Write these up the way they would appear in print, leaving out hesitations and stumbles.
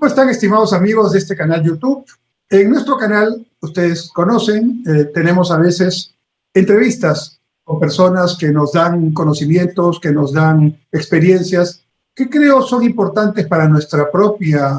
¿Cómo están, estimados amigos de este canal YouTube? En nuestro canal, ustedes conocen, tenemos a veces entrevistas con personas que nos dan conocimientos, que nos dan experiencias, que creo son importantes para nuestra propia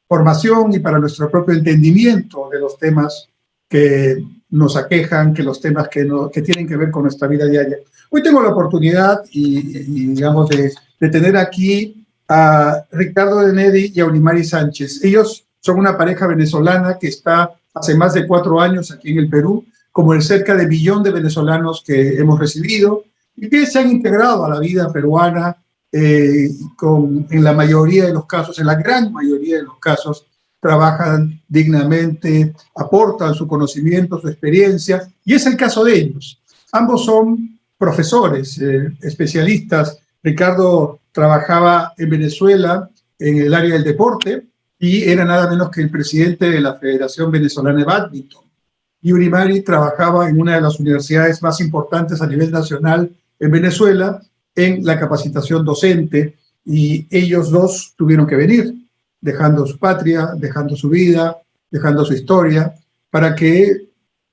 formación y para nuestro propio entendimiento de los temas que nos aquejan, que los temas que tienen que ver con nuestra vida diaria. Hoy tengo la oportunidad digamos, de tener aquí a Ricardo de Nedi y a Unimari Sánchez. Ellos son una pareja venezolana que está hace más de 4 años aquí en el Perú, como el cerca de 1 millón de venezolanos que hemos recibido y que se han integrado a la vida peruana en la mayoría de los casos, en la gran mayoría de los casos, trabajan dignamente, aportan su conocimiento, su experiencia, y es el caso de ellos. Ambos son profesores, especialistas. Ricardo trabajaba en Venezuela en el área del deporte y era nada menos que el presidente de la Federación Venezolana de Bádminton. Y Unimari trabajaba en una de las universidades más importantes a nivel nacional en Venezuela en la capacitación docente, y ellos dos tuvieron que venir, dejando su patria, dejando su vida, dejando su historia, para que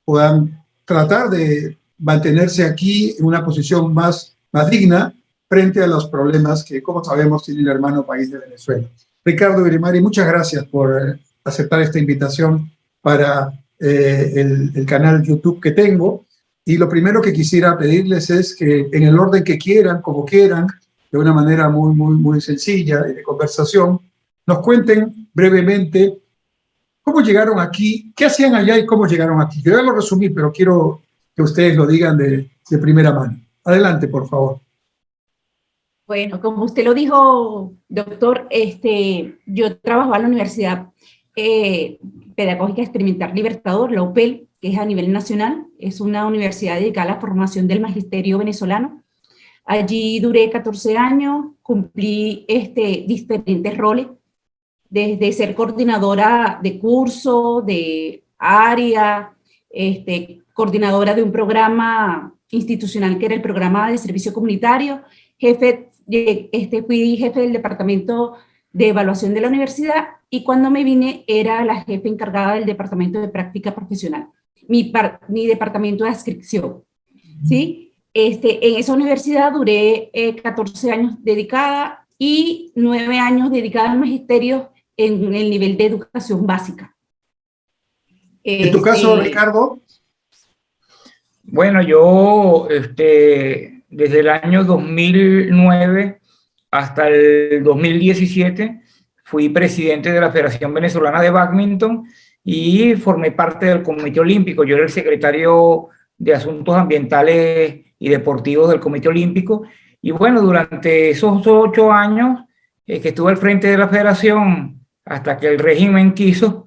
puedan tratar de mantenerse aquí en una posición más digna frente a los problemas que, como sabemos, tiene el hermano país de Venezuela. Ricardo y Unimari, muchas gracias por aceptar esta invitación para el canal YouTube que tengo. Y lo primero que quisiera pedirles es que, en el orden que quieran, como quieran, de una manera muy sencilla de conversación, nos cuenten brevemente cómo llegaron aquí, qué hacían allá y cómo llegaron aquí. Yo ya lo resumí, pero quiero que ustedes lo digan de primera mano. Adelante, por favor. Bueno, como usted lo dijo, doctor, yo trabajo en la Universidad Pedagógica Experimental Libertador, la UPEL, que es a nivel nacional. Es una universidad dedicada a la formación del magisterio venezolano. Allí duré 14 años, cumplí diferentes roles, desde ser coordinadora de curso, de área, coordinadora de un programa institucional que era el programa de servicio comunitario, fui jefe del departamento de evaluación de la universidad, y cuando me vine era la jefe encargada del departamento de práctica profesional, mi departamento de adscripción, ¿sí? En esa universidad duré 14 años dedicada y 9 años dedicada al magisterio en el nivel de educación básica. ¿En tu caso, Ricardo? Bueno, yo desde el año 2009 hasta el 2017 fui presidente de la Federación Venezolana de Bádminton y formé parte del Comité Olímpico. Yo era el secretario de Asuntos Ambientales y Deportivos del Comité Olímpico. Y bueno, durante esos 8 años que estuve al frente de la federación, hasta que el régimen quiso,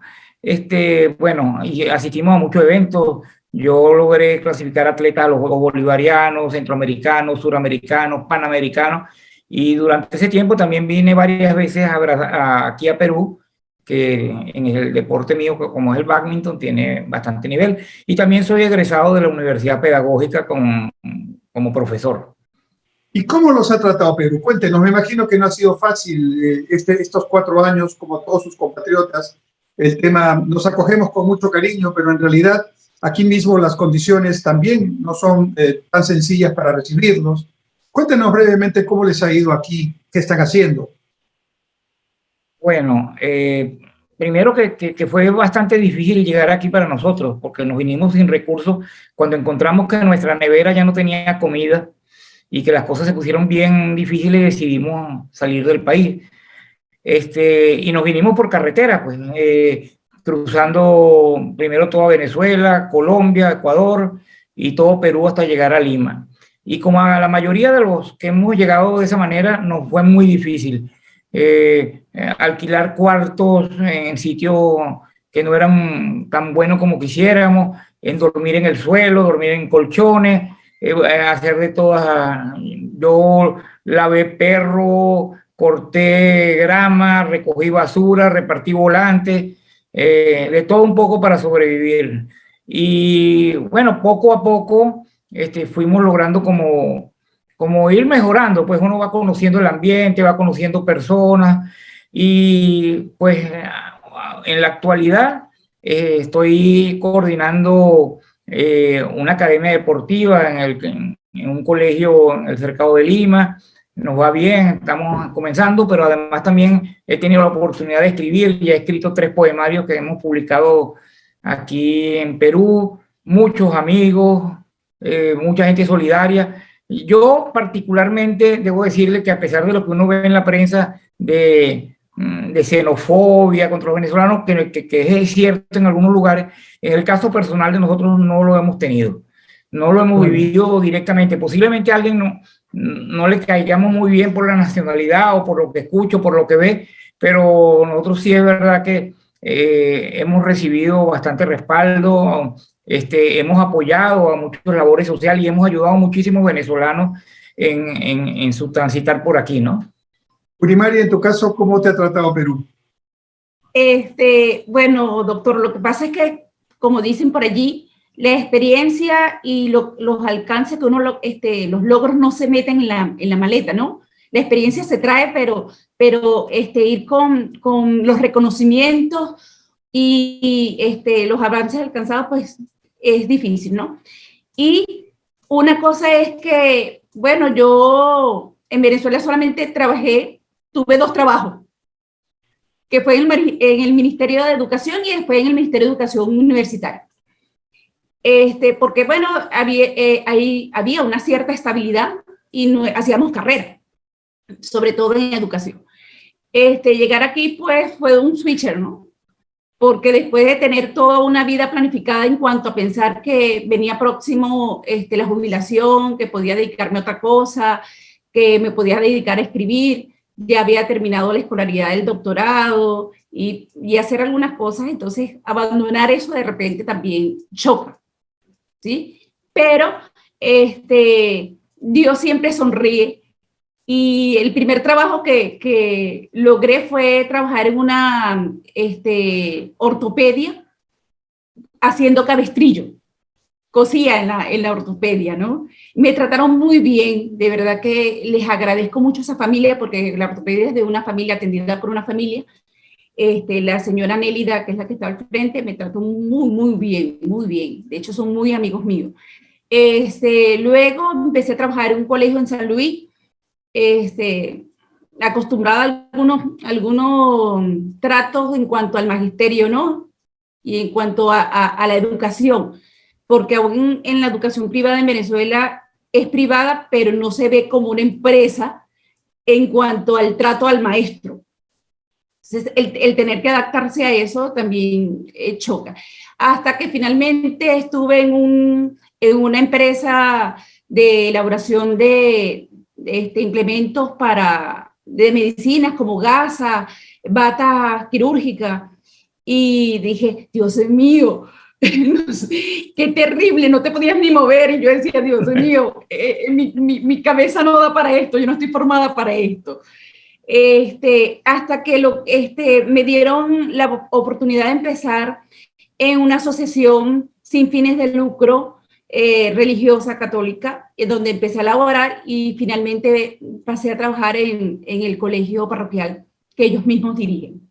bueno, y asistimos a muchos eventos. Yo logré clasificar atletas a los Juegos Bolivarianos, Centroamericanos, Suramericanos, Panamericanos, y durante ese tiempo también vine varias veces aquí a Perú, que en el deporte mío, como es el bádminton, tiene bastante nivel. Y también soy egresado de la Universidad Pedagógica como profesor. ¿Y cómo los ha tratado Perú? Cuéntenos, me imagino que no ha sido fácil estos 4 años, como todos sus compatriotas. El tema, nos acogemos con mucho cariño, pero en realidad aquí mismo las condiciones también no son tan sencillas para recibirlos. Cuéntenos brevemente cómo les ha ido aquí, qué están haciendo. Bueno, primero que fue bastante difícil llegar aquí para nosotros, porque nos vinimos sin recursos. Cuando encontramos que nuestra nevera ya no tenía comida y que las cosas se pusieron bien difíciles, decidimos salir del país. Y nos vinimos por carretera, pues, cruzando primero toda Venezuela, Colombia, Ecuador y todo Perú hasta llegar a Lima. Y como a la mayoría de los que hemos llegado de esa manera, nos fue muy difícil alquilar cuartos en sitios que no eran tan buenos como quisiéramos, en dormir en el suelo, dormir en colchones, hacer de todas. Yo lavé perro, corté grama, recogí basura, repartí volantes, de todo un poco para sobrevivir. Y bueno, poco a poco fuimos logrando como ir mejorando, pues uno va conociendo el ambiente, va conociendo personas, Y pues en la actualidad estoy coordinando una academia deportiva en un colegio en el cercado de Lima. Nos va bien, estamos comenzando, pero además también he tenido la oportunidad de escribir y he escrito 3 poemarios que hemos publicado aquí en Perú, muchos amigos, mucha gente solidaria. Yo particularmente debo decirle que a pesar de lo que uno ve en la prensa de xenofobia contra los venezolanos, que es cierto en algunos lugares, en el caso personal de nosotros no lo hemos tenido, no lo hemos vivido directamente. Posiblemente a alguien no le caigamos muy bien por la nacionalidad o por lo que escucho, por lo que ve, pero nosotros sí es verdad que hemos recibido bastante respaldo, hemos apoyado a muchas labores sociales y hemos ayudado a muchísimos venezolanos en su transitar por aquí, ¿no? Unimaria, en tu caso, ¿cómo te ha tratado Perú? Bueno, doctor, lo que pasa es que, como dicen por allí, la experiencia y los alcances que uno, los logros no se meten en la maleta, ¿no? La experiencia se trae, pero ir con los reconocimientos y los avances alcanzados, pues es difícil, ¿no? Y una cosa es que, bueno, yo en Venezuela solamente tuve 2 trabajos, que fue en el Ministerio de Educación y después en el Ministerio de Educación Universitaria. Porque, bueno, había una cierta estabilidad y hacíamos carrera, sobre todo en educación. Llegar aquí, pues, fue un switcher, ¿no? Porque después de tener toda una vida planificada en cuanto a pensar que venía próximo la jubilación, que podía dedicarme a otra cosa, que me podía dedicar a escribir, ya había terminado la escolaridad del doctorado y hacer algunas cosas, entonces abandonar eso de repente también choca, ¿sí? Pero Dios siempre sonríe y el primer trabajo que logré fue trabajar en una ortopedia haciendo cabestrillo. Cosía en la ortopedia, ¿no? Me trataron muy bien, de verdad que les agradezco mucho a esa familia, porque la ortopedia es de una familia, atendida por una familia. La señora Nélida, que es la que está al frente, me trató muy, muy bien, muy bien. De hecho, son muy amigos míos. Luego empecé a trabajar en un colegio en San Luis, acostumbrada a algunos tratos en cuanto al magisterio, ¿no? Y en cuanto a la educación, porque aún en la educación privada en Venezuela es privada, pero no se ve como una empresa en cuanto al trato al maestro. Entonces, el tener que adaptarse a eso también choca. Hasta que finalmente estuve en una empresa de elaboración de implementos de medicinas como gasa, bata quirúrgica, y dije, Dios mío, qué terrible, no te podías ni mover, y yo decía, Dios mío, mi cabeza no da para esto, yo no estoy formada para esto. Hasta que me dieron la oportunidad de empezar en una asociación sin fines de lucro religiosa católica, donde empecé a laborar y finalmente pasé a trabajar en el colegio parroquial que ellos mismos dirigen.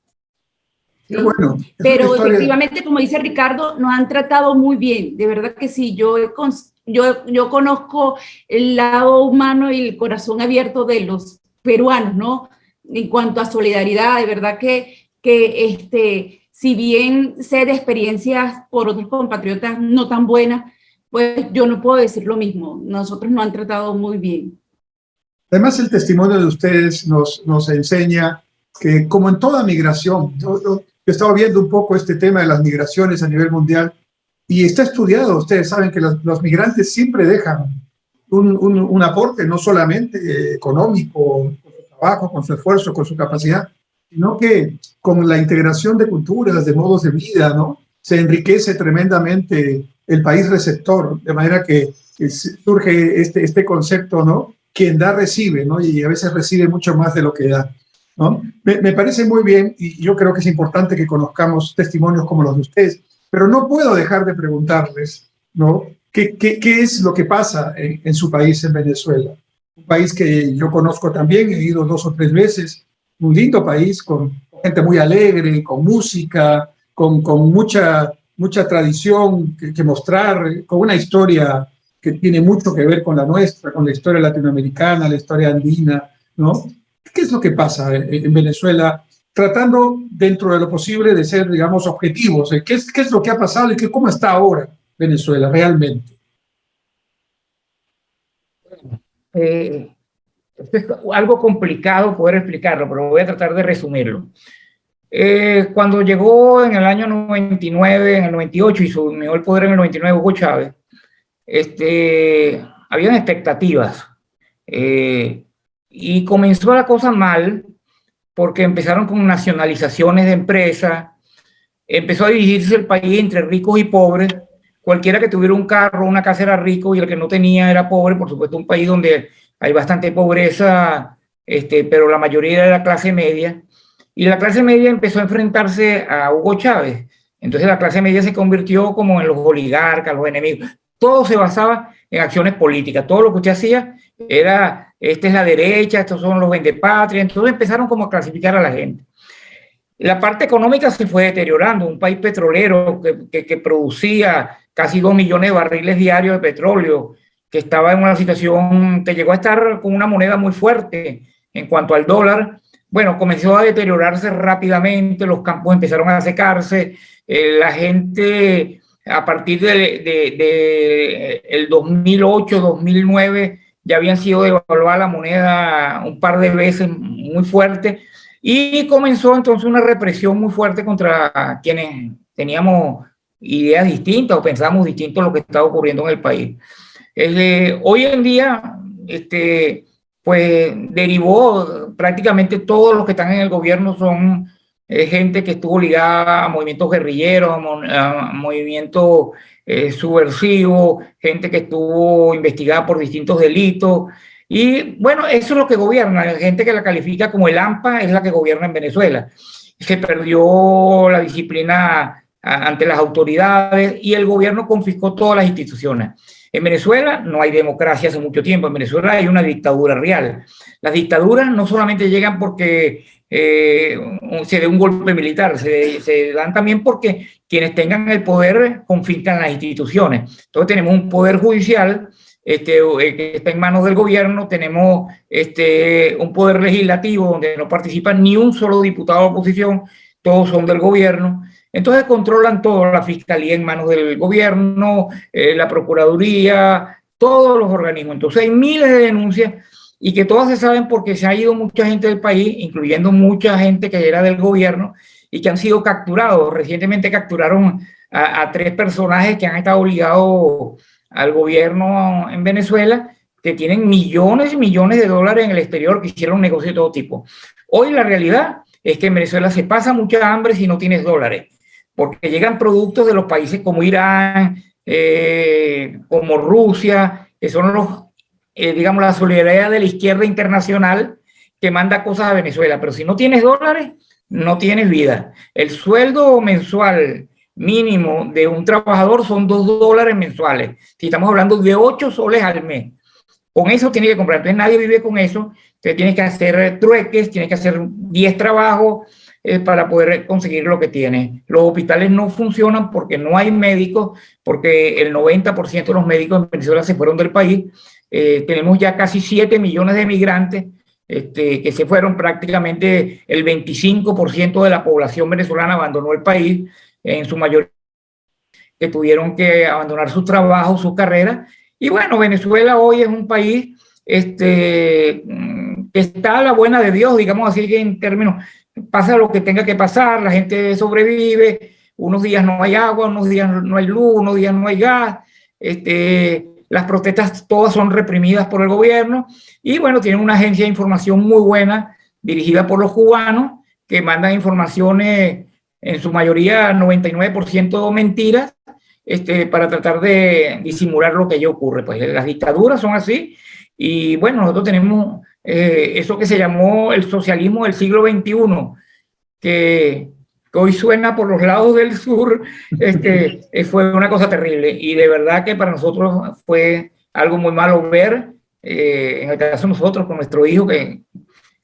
Qué bueno. Pero efectivamente, como dice Ricardo, nos han tratado muy bien, de verdad que sí. Yo conozco el lado humano y el corazón abierto de los peruanos, ¿no? En cuanto a solidaridad, de verdad que si bien sé de experiencias por otros compatriotas no tan buenas, pues yo no puedo decir lo mismo. Nosotros nos han tratado muy bien. Además, el testimonio de ustedes nos enseña que, como en toda migración, yo he estado viendo un poco este tema de las migraciones a nivel mundial y está estudiado. Ustedes saben que los migrantes siempre dejan un aporte, no solamente económico, con su trabajo, con su esfuerzo, con su capacidad, sino que con la integración de culturas, de modos de vida, ¿no? Se enriquece tremendamente el país receptor, de manera que surge este concepto, ¿no? Quien da, recibe, ¿no? Y a veces recibe mucho más de lo que da, ¿no? Me parece muy bien y yo creo que es importante que conozcamos testimonios como los de ustedes, pero no puedo dejar de preguntarles, ¿no? ¿Qué es lo que pasa en su país, en Venezuela? Un país que yo conozco también, he ido 2 o 3 veces, un lindo país con gente muy alegre, con música, con mucha tradición que mostrar, con una historia que tiene mucho que ver con la nuestra, con la historia latinoamericana, la historia andina, ¿no? ¿Qué es lo que pasa en Venezuela? Tratando dentro de lo posible de ser, digamos, objetivos. ¿Qué es lo que ha pasado y cómo está ahora Venezuela realmente? Eh, es algo complicado poder explicarlo, pero voy a tratar de resumirlo. Cuando llegó en el año 99, en el 98 y asumió el poder en el 99 Hugo Chávez, habían expectativas y comenzó la cosa mal porque empezaron con nacionalizaciones de empresas, empezó a dividirse el país entre ricos y pobres. Cualquiera que tuviera un carro, una casa era rico y el que no tenía era pobre. Por supuesto, un país donde hay bastante pobreza, pero la mayoría era la clase media. Y la clase media empezó a enfrentarse a Hugo Chávez. Entonces la clase media se convirtió como en los oligarcas, los enemigos. Todo se basaba en acciones políticas. Todo lo que usted hacía era, esta es la derecha, estos son los vendepatrias. Entonces empezaron como a clasificar a la gente. La parte económica se fue deteriorando. Un país petrolero que producía casi 2 millones de barriles diarios de petróleo, que estaba en una situación que llegó a estar con una moneda muy fuerte en cuanto al dólar, bueno, comenzó a deteriorarse rápidamente, los campos empezaron a secarse, la gente a partir de el 2008, 2009, ya habían sido devaluada la moneda un par de veces muy fuerte, y comenzó entonces una represión muy fuerte contra quienes teníamos ideas distintas o pensábamos distinto a lo que estaba ocurriendo en el país. Hoy en día, pues derivó prácticamente todos los que están en el gobierno son gente que estuvo ligada a movimientos guerrilleros, a movimientos subversivos, gente que estuvo investigada por distintos delitos. Y bueno, eso es lo que gobierna. La gente que la califica como el AMPA es la que gobierna en Venezuela. Se perdió la disciplina ante las autoridades y el gobierno confiscó todas las instituciones. En Venezuela no hay democracia hace mucho tiempo. En Venezuela hay una dictadura real. Las dictaduras no solamente llegan porque se dé un golpe militar, se dan también porque quienes tengan el poder confiscan las instituciones. Entonces tenemos un poder judicial que está en manos del gobierno, tenemos un poder legislativo donde no participa ni un solo diputado de oposición, todos son del gobierno. Entonces controlan todo, la fiscalía en manos del gobierno, la procuraduría, todos los organismos. Entonces hay miles de denuncias y que todas se saben porque se ha ido mucha gente del país, incluyendo mucha gente que era del gobierno y que han sido capturados. Recientemente capturaron a 3 personajes que han estado ligados al gobierno en Venezuela, que tienen millones y millones de dólares en el exterior, que hicieron negocios de todo tipo. Hoy la realidad es que en Venezuela se pasa mucha hambre si no tienes dólares, porque llegan productos de los países como Irán, como Rusia, que son los, digamos, la solidaridad de la izquierda internacional que manda cosas a Venezuela. Pero si no tienes dólares, no tienes vida. El sueldo mensual mínimo de un trabajador son $2 mensuales. Si estamos hablando de 8 soles al mes. Con eso tiene que comprar. Entonces nadie vive con eso. Entonces tienes que hacer trueques, tienes que hacer 10 trabajos para poder conseguir lo que tiene. Los hospitales no funcionan porque no hay médicos, porque el 90% de los médicos en Venezuela se fueron del país. Tenemos ya casi 7 millones de migrantes que se fueron. Prácticamente el 25% de la población venezolana abandonó el país, en su mayoría que tuvieron que abandonar sus trabajos, sus carreras. Y bueno, Venezuela hoy es un país que está a la buena de Dios, digamos así, que en términos, pasa lo que tenga que pasar, la gente sobrevive, unos días no hay agua, unos días no hay luz, unos días no hay gas, las protestas todas son reprimidas por el gobierno y bueno, tienen una agencia de información muy buena dirigida por los cubanos que mandan informaciones en su mayoría 99% mentiras, para tratar de disimular lo que allí ocurre. Pues las dictaduras son así y bueno, nosotros tenemos eso que se llamó el socialismo del siglo XXI, que hoy suena por los lados del sur, fue una cosa terrible y de verdad que para nosotros fue algo muy malo ver, en el caso de nosotros con nuestro hijo, que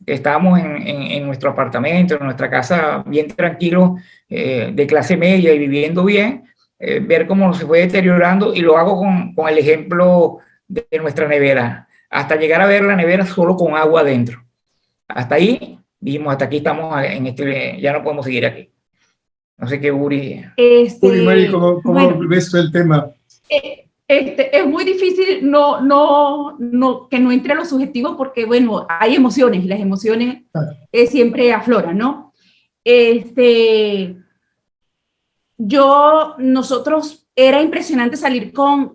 que estábamos en nuestro apartamento, en nuestra casa, bien tranquilos, de clase media y viviendo bien, ver cómo se fue deteriorando, y lo hago con el ejemplo de nuestra nevera, hasta llegar a ver la nevera solo con agua adentro. Hasta ahí, dijimos, hasta aquí estamos, ya no podemos seguir aquí. No sé qué, Uri. Uri, Mari, ¿cómo Bueno, ves tú el tema? es muy difícil que no entre lo subjetivo porque, bueno, hay emociones y las emociones siempre afloran, ¿no? Nosotros, era impresionante salir con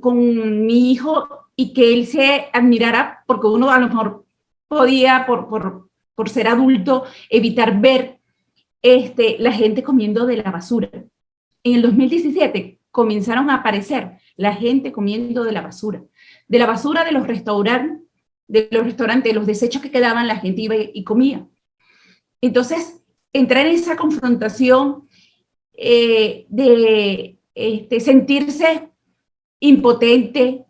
mi hijo y que él se admirara, porque uno a lo mejor podía, por ser adulto, evitar ver la gente comiendo de la basura. En el 2017 comenzaron a aparecer la gente comiendo de la basura de los restaurantes, de los desechos que quedaban, la gente iba y comía. Entonces, entrar en esa confrontación de sentirse impotente,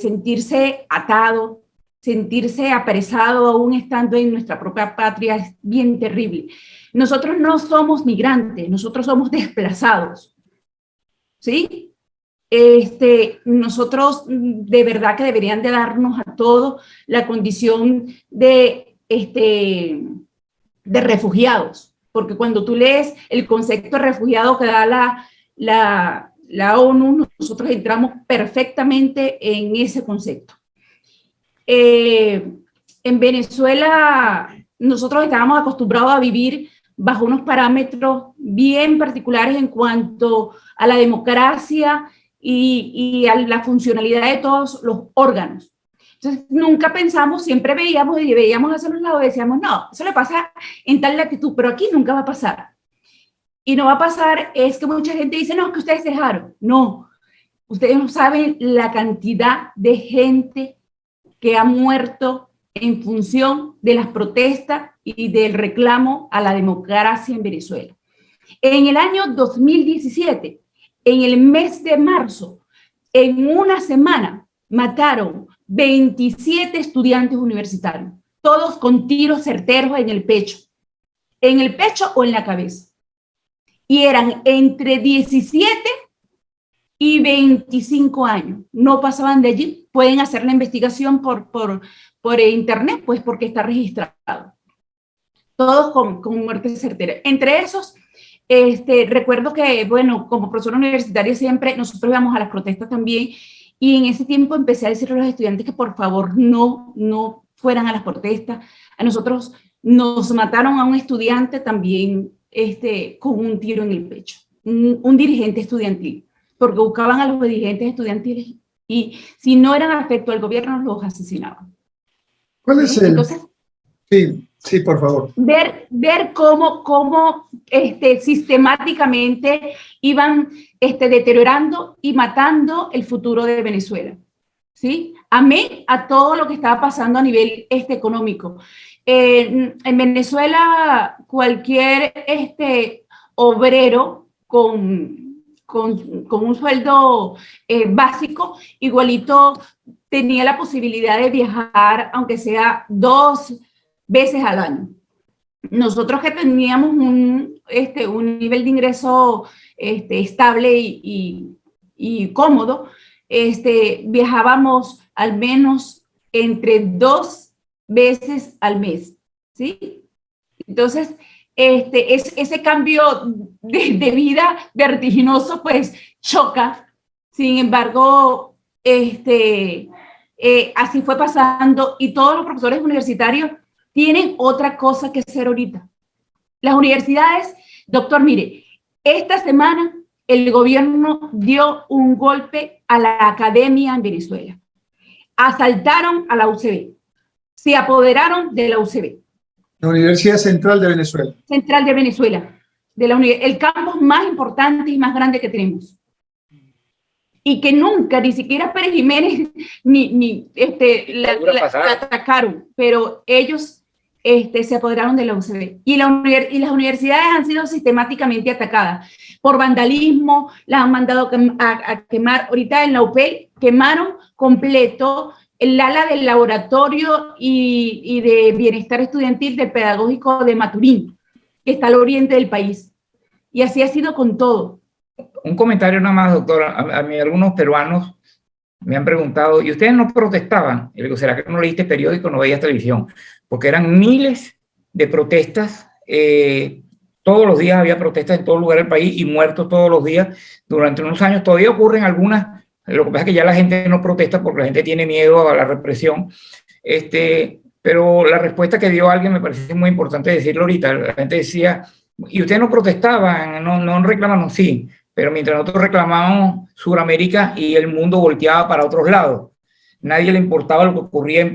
sentirse atado, sentirse apresado aún estando en nuestra propia patria es bien terrible. Nosotros no somos migrantes, nosotros somos desplazados, ¿sí? Nosotros de verdad que deberían de darnos a todos la condición de refugiados, porque cuando tú lees el concepto de refugiado que da la ONU, nosotros entramos perfectamente en ese concepto. En Venezuela, nosotros estábamos acostumbrados a vivir bajo unos parámetros bien particulares en cuanto a la democracia y a la funcionalidad de todos los órganos. Entonces, nunca pensamos, siempre veíamos hacia los lados y decíamos, no, eso le pasa en tal latitud, pero aquí nunca va a pasar. Y no va a pasar, es que mucha gente dice, no, es que ustedes dejaron. No, ustedes no saben la cantidad de gente que ha muerto en función de las protestas y del reclamo a la democracia en Venezuela. En el año 2017, en el mes de marzo, en una semana, mataron 27 estudiantes universitarios, todos con tiros certeros en el pecho o en la cabeza. Y eran entre 17 y 25 años. No pasaban de allí. Pueden hacer la investigación por internet, pues porque está registrado. Todos con muerte certera. Entre esos, recuerdo que, bueno, como profesora universitaria siempre, nosotros íbamos a las protestas también, y en ese tiempo empecé a decirle a los estudiantes que por favor no fueran a las protestas. A nosotros nos mataron a un estudiante también con un tiro en el pecho, un dirigente estudiantil, porque buscaban a los dirigentes estudiantiles y si no eran afecto al gobierno los asesinaban. ¿Cuál es el...? Entonces, sí, por favor. Ver cómo sistemáticamente iban deteriorando y matando el futuro de Venezuela, ¿sí? Amén a todo lo que estaba pasando a nivel económico. En Venezuela, cualquier obrero con un sueldo básico, igualito tenía la posibilidad de viajar, aunque sea 2 veces al año. Nosotros que teníamos un nivel de ingreso estable y cómodo, viajábamos al menos entre 2 veces al mes, ¿sí? Entonces, ese cambio de vida vertiginoso, pues, choca. Sin embargo, así fue pasando, y todos los profesores universitarios tienen otra cosa que hacer ahorita. Las universidades, doctor, mire, esta semana el gobierno dio un golpe a la academia en Venezuela. Asaltaron a la UCB, se apoderaron de la UCB. La Universidad Central de Venezuela. Central de Venezuela, el campus más importante y más grande que tenemos. Y que nunca, ni siquiera Pérez Jiménez, la atacaron, pero ellos se apoderaron de la UCB. Y las universidades han sido sistemáticamente atacadas por vandalismo, las han mandado a quemar. Ahorita en la UPEL quemaron completo el ala del laboratorio y de bienestar estudiantil del pedagógico de Maturín, que está al oriente del país. Y así ha sido con todo. Un comentario nada más, doctora. A mí algunos peruanos me han preguntado, ¿y ustedes no protestaban? Y le digo, ¿será que no leíste periódico, no veías televisión? Porque eran miles de protestas, todos los días había protestas en todo lugar del país y muertos todos los días durante unos años. Todavía ocurren algunas, lo que pasa es que ya la gente no protesta porque la gente tiene miedo a la represión. Pero la respuesta que dio alguien me parece muy importante decirlo ahorita. La gente decía, ¿y ustedes no protestaban? No reclamaban, sí. Pero mientras nosotros reclamábamos Sudamérica y el mundo volteaba para otros lados. Nadie le importaba lo que ocurría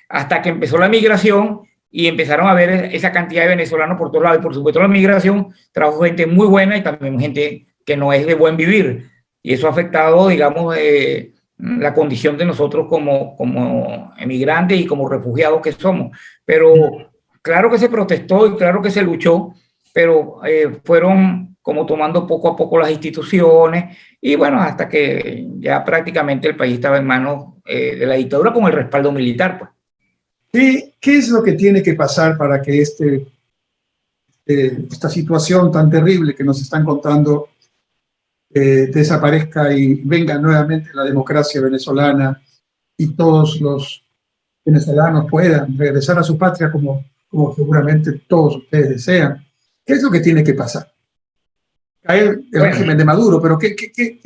hasta que empezó la migración y empezaron a ver esa cantidad de venezolanos por todos lados. Y por supuesto la migración trajo gente muy buena y también gente que no es de buen vivir. Y eso ha afectado, digamos, la condición de nosotros como emigrantes y como refugiados que somos. Pero claro que se protestó y claro que se luchó, pero fueron como tomando poco a poco las instituciones y bueno, hasta que ya prácticamente el país estaba en manos de la dictadura con el respaldo militar, pues. ¿Qué es lo que tiene que pasar para que esta situación tan terrible que nos están contando desaparezca y venga nuevamente la democracia venezolana y todos los venezolanos puedan regresar a su patria como seguramente todos ustedes desean? ¿Qué es lo que tiene que pasar? Caer el régimen de Maduro, pero ¿qué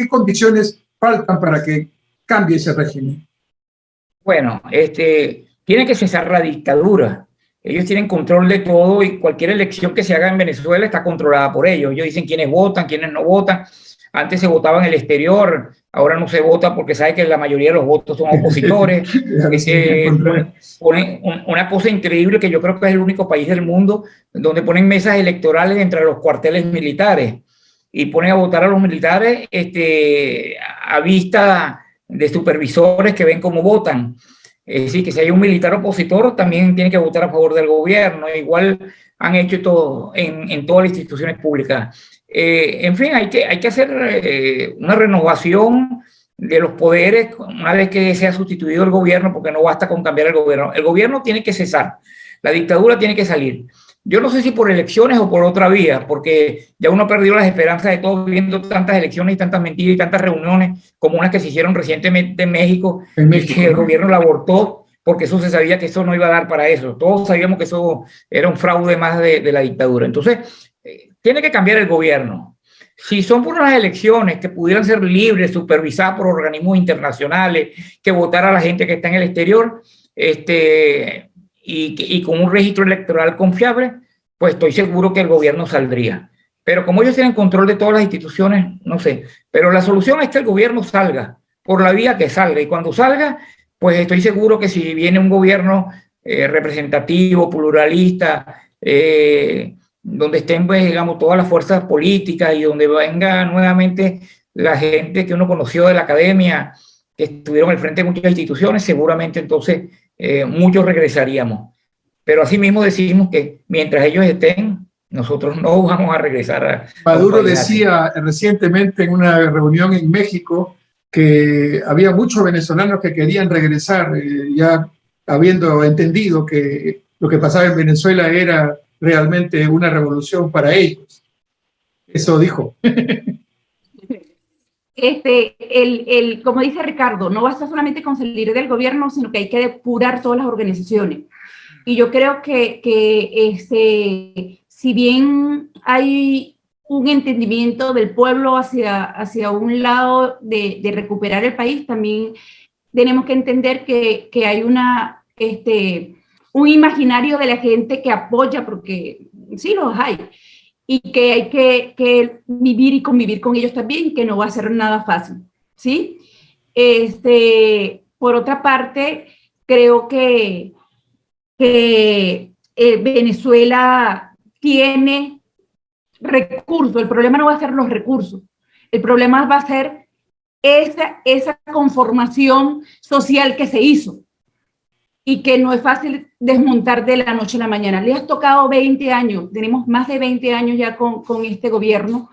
condiciones faltan para que cambie ese régimen? Bueno, tiene que cesar la dictadura. Ellos tienen control de todo y cualquier elección que se haga en Venezuela está controlada por ellos. Ellos dicen quiénes votan, quiénes no votan. Antes se votaba en el exterior, ahora no se vota porque sabe que la mayoría de los votos son opositores. Ponen una cosa increíble que yo creo que es el único país del mundo donde ponen mesas electorales entre los cuarteles militares y ponen a votar a los militares a vista de supervisores que ven cómo votan. Es decir, que si hay un militar opositor, también tiene que votar a favor del gobierno. Igual han hecho todo en todas las instituciones públicas. En fin, hay que hacer una renovación de los poderes una vez que sea sustituido el gobierno, porque no basta con cambiar el gobierno. El gobierno tiene que cesar, la dictadura tiene que salir. Yo no sé si por elecciones o por otra vía, porque ya uno ha perdido las esperanzas de todos viendo tantas elecciones y tantas mentiras y tantas reuniones como unas que se hicieron recientemente en México y que el gobierno la abortó porque eso se sabía que eso no iba a dar para eso. Todos sabíamos que eso era un fraude más de la dictadura. Entonces, tiene que cambiar el gobierno. Si son por unas elecciones que pudieran ser libres, supervisadas por organismos internacionales, que votara la gente que está en el exterior, y con un registro electoral confiable, pues estoy seguro que el gobierno saldría. Pero como ellos tienen control de todas las instituciones, no sé. Pero la solución es que el gobierno salga, por la vía que salga. Y cuando salga, pues estoy seguro que si viene un gobierno representativo, pluralista, donde estén, pues, digamos, todas las fuerzas políticas y donde venga nuevamente la gente que uno conoció de la academia, que estuvieron al frente de muchas instituciones, seguramente entonces muchos regresaríamos. Pero asimismo decimos que mientras ellos estén, nosotros no vamos a regresar. Maduro decía recientemente en una reunión en México que había muchos venezolanos que querían regresar, ya habiendo entendido que lo que pasaba en Venezuela era realmente una revolución para ellos. Eso dijo. Como dice Ricardo, no basta solamente con salir del gobierno, sino que hay que depurar todas las organizaciones. Y yo creo que si bien hay un entendimiento del pueblo hacia un lado de recuperar el país, también tenemos que entender que hay un imaginario de la gente que apoya, porque sí los hay, y que hay que vivir y convivir con ellos también, que no va a ser nada fácil, ¿sí? Por otra parte, creo que Venezuela tiene recursos. El problema no va a ser los recursos, el problema va a ser esa conformación social que se hizo y que no es fácil desmontar de la noche a la mañana. Les ha tocado 20 años, tenemos más de 20 años ya con este gobierno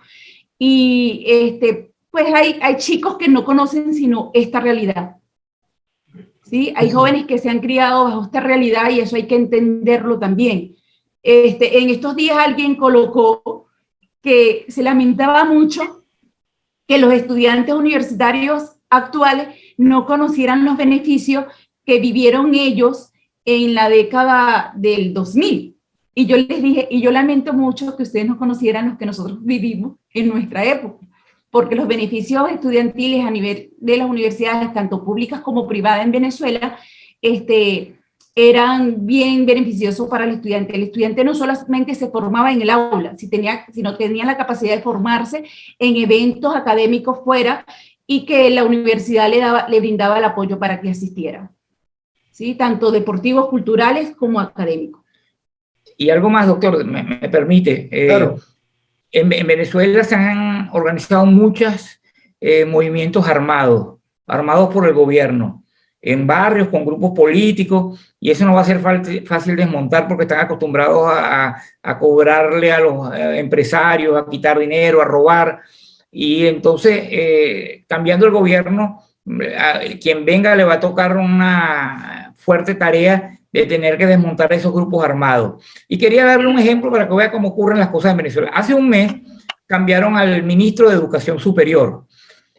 y pues hay chicos que no conocen sino esta realidad. ¿sí? Hay jóvenes que se han criado bajo esta realidad y eso hay que entenderlo también. En estos días alguien colocó que se lamentaba mucho que los estudiantes universitarios actuales no conocieran los beneficios que vivieron ellos en la década del 2000. Y yo les dije, y yo lamento mucho que ustedes no conocieran los que nosotros vivimos en nuestra época, porque los beneficios estudiantiles a nivel de las universidades, tanto públicas como privadas en Venezuela, eran bien beneficiosos para el estudiante. El estudiante no solamente se formaba en el aula, sino tenía la capacidad de formarse en eventos académicos fuera y que la universidad le brindaba el apoyo para que asistiera, ¿sí? Tanto deportivos, culturales como académicos. Y algo más, doctor, me permite. Claro. En Venezuela se han organizado muchos movimientos armados por el gobierno, en barrios, con grupos políticos, y eso no va a ser fácil desmontar porque están acostumbrados a cobrarle a los empresarios, a quitar dinero, a robar, y entonces, cambiando el gobierno, quien venga le va a tocar una fuerte tarea de tener que desmontar esos grupos armados. Y quería darle un ejemplo para que vea cómo ocurren las cosas en Venezuela. Hace un mes cambiaron al ministro de Educación Superior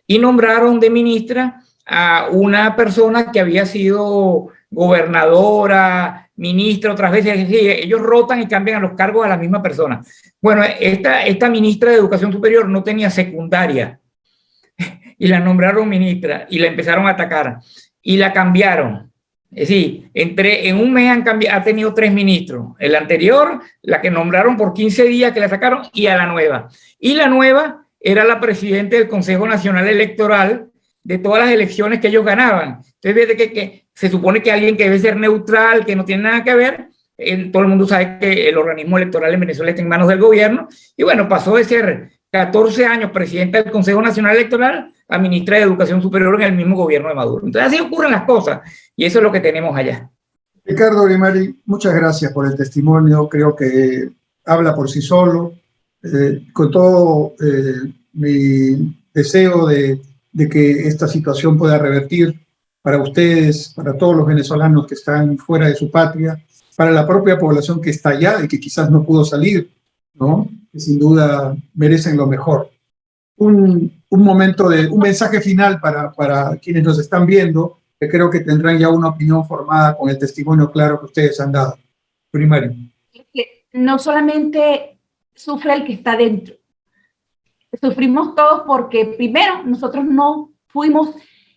y nombraron de ministra a una persona que había sido gobernadora, ministra otras veces. Ellos rotan y cambian a los cargos a la misma persona. Bueno, esta ministra de Educación Superior no tenía secundaria y la nombraron ministra y la empezaron a atacar y la cambiaron. Es decir, en un mes ha tenido 3 ministros. El anterior, la que nombraron por 15 días que la sacaron, y a la nueva. Y la nueva era la presidenta del Consejo Nacional Electoral de todas las elecciones que ellos ganaban. Entonces, que se supone que alguien que debe ser neutral, que no tiene nada que ver, todo el mundo sabe que el organismo electoral en Venezuela está en manos del gobierno, y bueno, pasó de ser 14 años presidenta del Consejo Nacional Electoral a ministra de Educación Superior en el mismo gobierno de Maduro. Entonces así ocurren las cosas y eso es lo que tenemos allá. Ricardo Grimari, muchas gracias por el testimonio, creo que habla por sí solo, con todo mi deseo de que esta situación pueda revertir para ustedes, para todos los venezolanos que están fuera de su patria, para la propia población que está allá y que quizás no pudo salir, ¿no? Que sin duda merecen lo mejor. Un mensaje final para quienes nos están viendo, que creo que tendrán ya una opinión formada con el testimonio claro que ustedes han dado. Primario. No solamente sufre el que está dentro, sufrimos todos porque primero nosotros no fuimos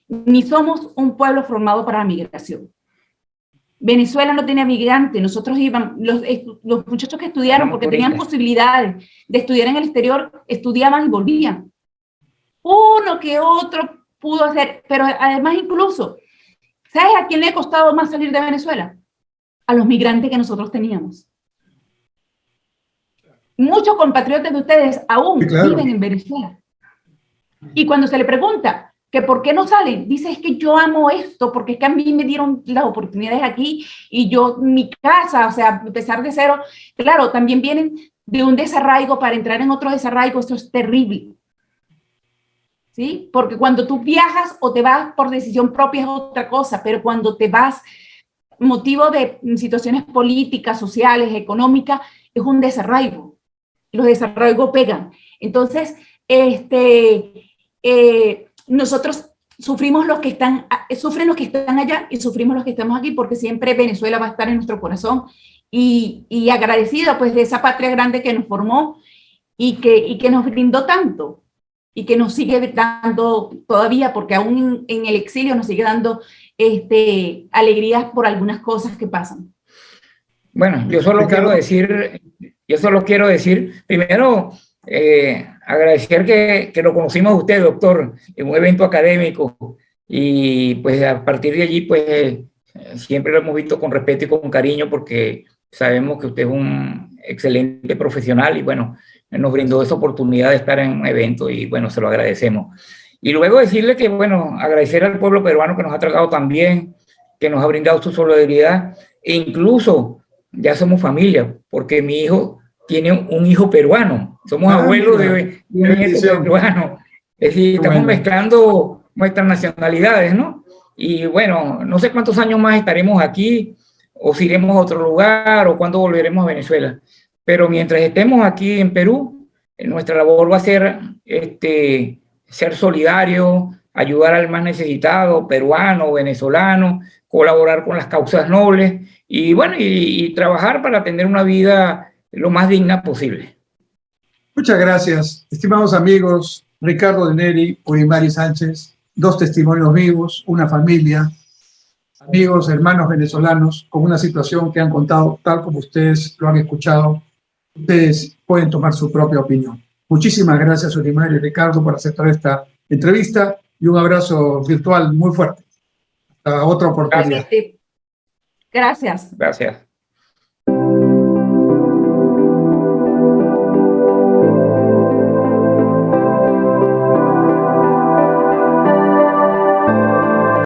ni somos un pueblo formado para la migración. Venezuela no tenía migrantes, nosotros íbamos, los muchachos que estudiaron porque tenían posibilidades de estudiar en el exterior, estudiaban y volvían. Uno que otro pudo hacer, pero además incluso, ¿sabes a quién le ha costado más salir de Venezuela? A los migrantes que nosotros teníamos. Muchos compatriotas de ustedes aún viven en Venezuela. Y cuando se le pregunta que por qué no salen, dice, es que yo amo esto, porque es que a mí me dieron las oportunidades aquí y yo, mi casa, o sea, a pesar de cero, claro, también vienen de un desarraigo para entrar en otro desarraigo, esto es terrible. ¿Sí? Porque cuando tú viajas o te vas por decisión propia es otra cosa, pero cuando te vas motivo de situaciones políticas, sociales, económicas, es un desarraigo. Los desarraigos pegan. Entonces, nosotros sufren los que están allá y sufrimos los que estamos aquí, porque siempre Venezuela va a estar en nuestro corazón y agradecida pues de esa patria grande que nos formó y que nos brindó tanto y que nos sigue dando todavía, porque aún en el exilio nos sigue dando alegrías por algunas cosas que pasan. Bueno, yo solo quiero decir, primero, agradecer que lo conocimos a usted, doctor, en un evento académico, y pues a partir de allí, pues siempre lo hemos visto con respeto y con cariño, porque sabemos que usted es un excelente profesional y bueno, nos brindó esa oportunidad de estar en un evento y bueno, se lo agradecemos. Y luego decirle que, bueno, agradecer al pueblo peruano que nos ha tratado tan bien, que nos ha brindado su solidaridad, e incluso ya somos familia, porque mi hijo tiene un hijo peruano, somos abuelos de un nieto peruano, es decir, estamos mezclando nuestras nacionalidades, ¿no? Y bueno, no sé cuántos años más estaremos aquí, o si iremos a otro lugar, o cuándo volveremos a Venezuela. Pero mientras estemos aquí en Perú, nuestra labor va a ser ser solidario, ayudar al más necesitado, peruano, venezolano, colaborar con las causas nobles y bueno, y trabajar para tener una vida lo más digna posible. Muchas gracias, estimados amigos. Ricardo de Neri, Urimari Sánchez, dos testimonios vivos, una familia, amigos, hermanos venezolanos, con una situación que han contado tal como ustedes lo han escuchado. Ustedes pueden tomar su propia opinión. Muchísimas gracias, Urimari y Ricardo, por aceptar esta entrevista y un abrazo virtual muy fuerte. Hasta otra oportunidad. Gracias. Gracias.